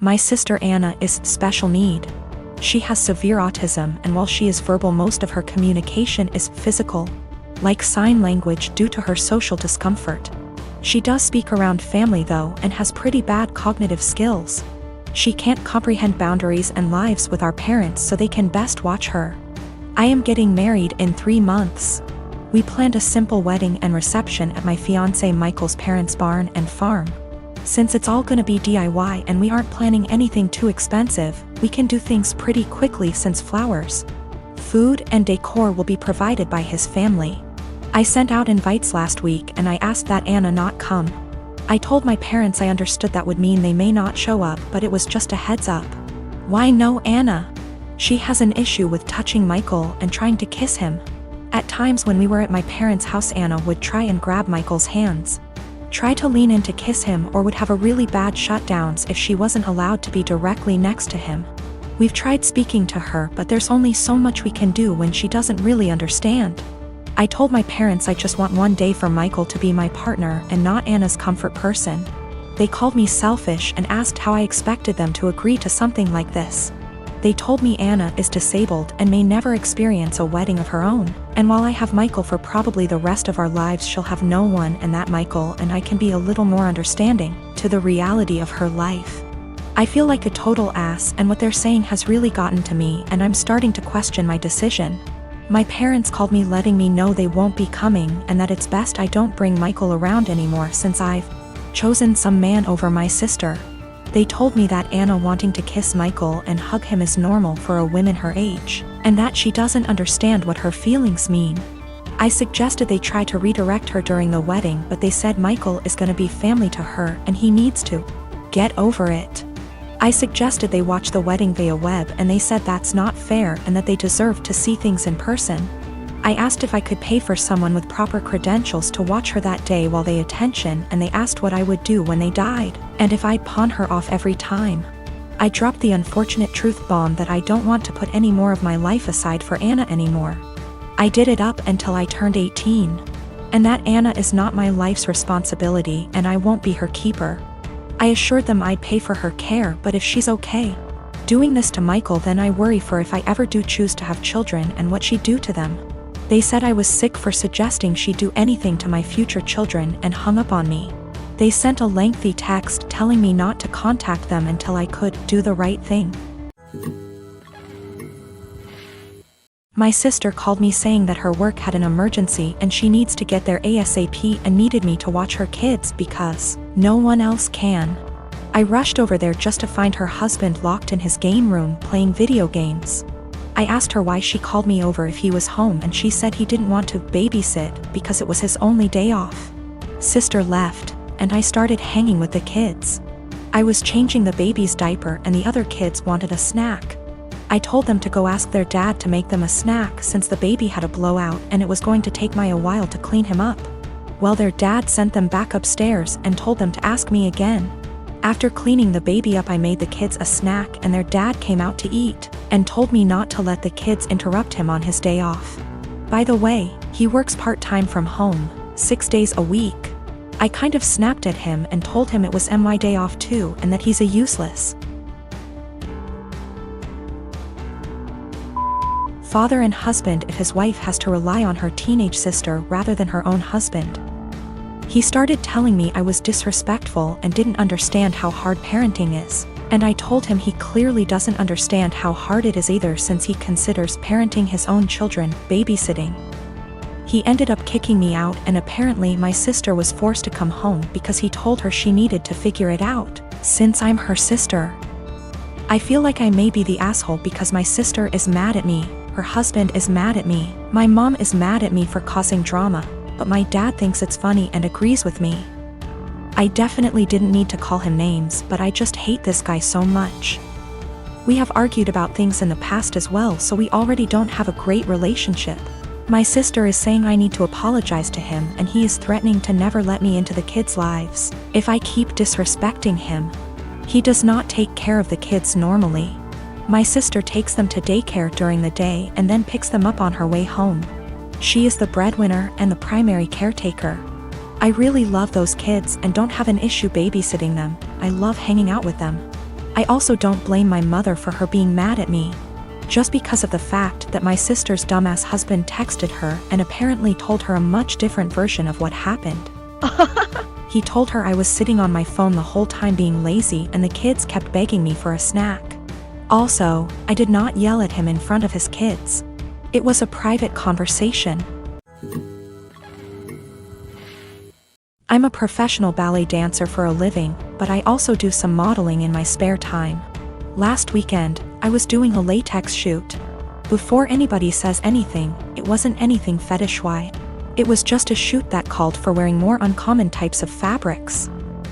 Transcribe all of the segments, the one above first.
My sister Anna is special need. She has severe autism, and while she is verbal, most of her communication is physical, like sign language, due to her social discomfort. She does speak around family though, and has pretty bad cognitive skills. She can't comprehend boundaries and lives with our parents, so they can best watch her. I am getting married in 3 months. We planned a simple wedding and reception at my fiancé Michael's parents' barn and farm. Since it's all gonna be DIY and we aren't planning anything too expensive, we can do things pretty quickly since flowers, food, and decor will be provided by his family. I sent out invites last week and I asked that Anna not come. I told my parents I understood that would mean they may not show up, but it was just a heads up. Why no Anna? She has an issue with touching Michael and trying to kiss him. At times when we were at my parents' house, Anna would try and grab Michael's hands, try to lean in to kiss him, or would have a really bad shutdowns if she wasn't allowed to be directly next to him. We've tried speaking to her, but there's only so much we can do when she doesn't really understand. I told my parents I just want one day for Michael to be my partner and not Anna's comfort person. They called me selfish and asked how I expected them to agree to something like this. They told me Anna is disabled and may never experience a wedding of her own, and while I have Michael for probably the rest of our lives, she'll have no one, and that Michael and I can be a little more understanding to the reality of her life. I feel like a total ass, and what they're saying has really gotten to me, and I'm starting to question my decision. My parents called me letting me know they won't be coming and that it's best I don't bring Michael around anymore since I've chosen some man over my sister. They told me that Anna wanting to kiss Michael and hug him is normal for a woman her age, and that she doesn't understand what her feelings mean. I suggested they try to redirect her during the wedding, but they said Michael is gonna be family to her and he needs to get over it. I suggested they watch the wedding via web, and they said that's not fair and that they deserve to see things in person. I asked if I could pay for someone with proper credentials to watch her that day while they attention, and they asked what I would do when they died, and if I'd pawn her off every time. I dropped the unfortunate truth bomb that I don't want to put any more of my life aside for Anna anymore. I did it up until I turned 18. And that Anna is not my life's responsibility and I won't be her keeper. I assured them I'd pay for her care, but if she's okay doing this to Michael, then I worry for if I ever do choose to have children and what she'd do to them. They said I was sick for suggesting she'd do anything to my future children and hung up on me. They sent a lengthy text telling me not to contact them until I could do the right thing. My sister called me saying that her work had an emergency and she needs to get there ASAP and needed me to watch her kids because no one else can. I rushed over there just to find her husband locked in his game room playing video games. I asked her why she called me over if he was home, and she said he didn't want to babysit because it was his only day off. Sister left, and I started hanging with the kids. I was changing the baby's diaper and the other kids wanted a snack. I told them to go ask their dad to make them a snack since the baby had a blowout and it was going to take me a while to clean him up. Well, their dad sent them back upstairs and told them to ask me again. After cleaning the baby up, I made the kids a snack and their dad came out to eat and told me not to let the kids interrupt him on his day off. By the way, he works part-time from home, 6 days a week. I kind of snapped at him and told him it was my day off too and that he's a useless father and husband if his wife has to rely on her teenage sister rather than her own husband. He started telling me I was disrespectful and didn't understand how hard parenting is, and I told him he clearly doesn't understand how hard it is either since he considers parenting his own children babysitting. He ended up kicking me out, and apparently my sister was forced to come home because he told her she needed to figure it out, since I'm her sister. I feel like I may be the asshole because my sister is mad at me, her husband is mad at me, my mom is mad at me for causing drama, but my dad thinks it's funny and agrees with me. I definitely didn't need to call him names, but I just hate this guy so much. We have argued about things in the past as well, so we already don't have a great relationship. My sister is saying I need to apologize to him, and he is threatening to never let me into the kids' lives if I keep disrespecting him. He does not take care of the kids normally. My sister takes them to daycare during the day and then picks them up on her way home. She is the breadwinner and the primary caretaker. I really love those kids and don't have an issue babysitting them. I love hanging out with them. I also don't blame my mother for her being mad at me. Just because of the fact that my sister's dumbass husband texted her and apparently told her a much different version of what happened. He told her I was sitting on my phone the whole time being lazy and the kids kept begging me for a snack. Also, I did not yell at him in front of his kids. It was a private conversation. I'm a professional ballet dancer for a living, but I also do some modeling in my spare time. Last weekend, I was doing a latex shoot. Before anybody says anything, it wasn't anything fetish-wise. It was just a shoot that called for wearing more uncommon types of fabrics.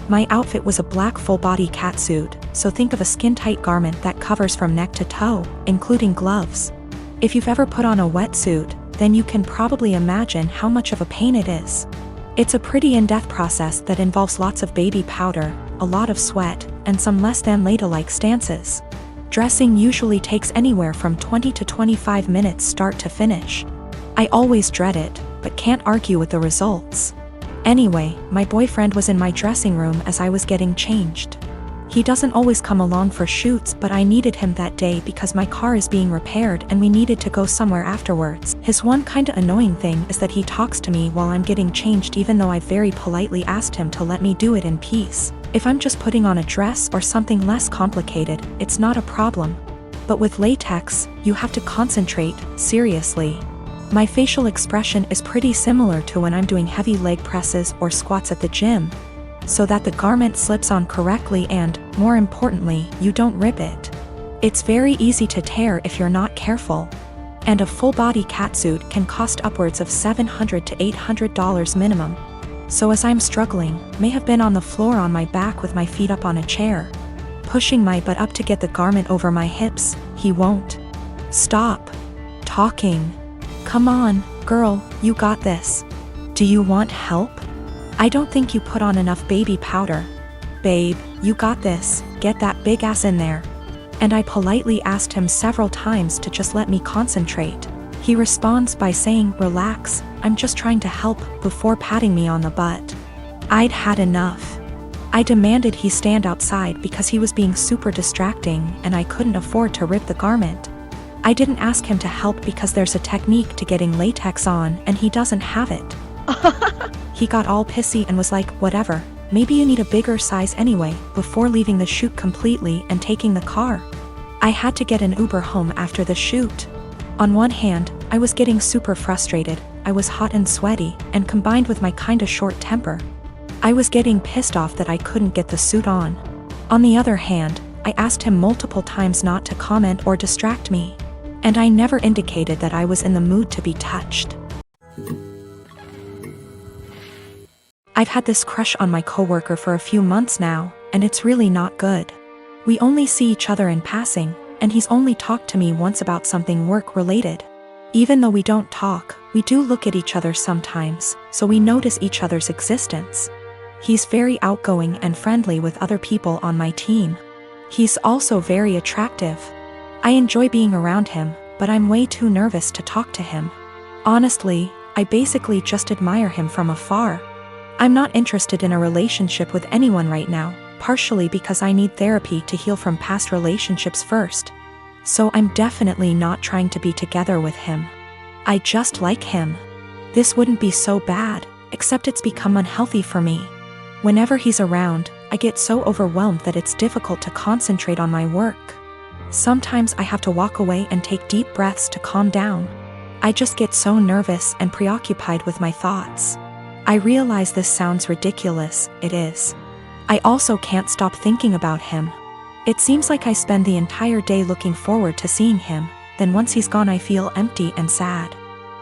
My outfit was a black full-body catsuit, so think of a skin-tight garment that covers from neck to toe, including gloves. If you've ever put on a wetsuit, then you can probably imagine how much of a pain it is. It's a pretty in-depth process that involves lots of baby powder, a lot of sweat, and some less than ladylike stances. Dressing usually takes anywhere from 20 to 25 minutes start to finish. I always dread it, but can't argue with the results. Anyway, my boyfriend was in my dressing room as I was getting changed. He doesn't always come along for shoots, but I needed him that day because my car is being repaired and we needed to go somewhere afterwards. His one kinda annoying thing is that he talks to me while I'm getting changed even though I very politely asked him to let me do it in peace. If I'm just putting on a dress or something less complicated, it's not a problem. But with latex, you have to concentrate, seriously. My facial expression is pretty similar to when I'm doing heavy leg presses or squats at the gym, so that the garment slips on correctly and, more importantly, you don't rip it. It's very easy to tear if you're not careful. And a full-body catsuit can cost upwards of $700 to $800 minimum. So as I'm struggling, may have been on the floor on my back with my feet up on a chair, pushing my butt up to get the garment over my hips, he won't stop talking. Come on, girl, you got this. Do you want help? I don't think you put on enough baby powder. Babe, you got this, get that big ass in there. And I politely asked him several times to just let me concentrate. He responds by saying, relax, I'm just trying to help, before patting me on the butt. I'd had enough. I demanded he stand outside because he was being super distracting and I couldn't afford to rip the garment. I didn't ask him to help because there's a technique to getting latex on and he doesn't have it. He got all pissy and was like, whatever, maybe you need a bigger size anyway, before leaving the shoot completely and taking the car. I had to get an Uber home after the shoot. On one hand, I was getting super frustrated, I was hot and sweaty, and combined with my kinda short temper, I was getting pissed off that I couldn't get the suit on. On the other hand, I asked him multiple times not to comment or distract me. And I never indicated that I was in the mood to be touched. I've had this crush on my coworker for a few months now, and it's really not good. We only see each other in passing, and he's only talked to me once about something work-related. Even though we don't talk, we do look at each other sometimes, so we notice each other's existence. He's very outgoing and friendly with other people on my team. He's also very attractive. I enjoy being around him, but I'm way too nervous to talk to him. Honestly, I basically just admire him from afar. I'm not interested in a relationship with anyone right now, partially because I need therapy to heal from past relationships first. So I'm definitely not trying to be together with him. I just like him. This wouldn't be so bad, except it's become unhealthy for me. Whenever he's around, I get so overwhelmed that it's difficult to concentrate on my work. Sometimes I have to walk away and take deep breaths to calm down. I just get so nervous and preoccupied with my thoughts. I realize this sounds ridiculous, it is. I also can't stop thinking about him. It seems like I spend the entire day looking forward to seeing him, then once he's gone I feel empty and sad.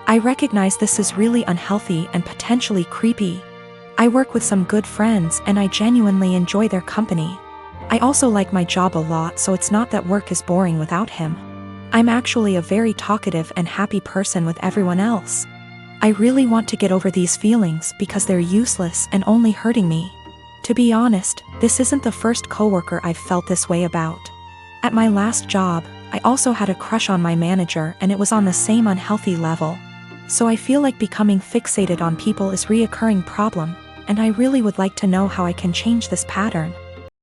I recognize this is really unhealthy and potentially creepy. I work with some good friends and I genuinely enjoy their company. I also like my job a lot, so it's not that work is boring without him. I'm actually a very talkative and happy person with everyone else. I really want to get over these feelings because they're useless and only hurting me. To be honest, this isn't the first coworker I've felt this way about. At my last job, I also had a crush on my manager and it was on the same unhealthy level. So I feel like becoming fixated on people is a reoccurring problem, and I really would like to know how I can change this pattern.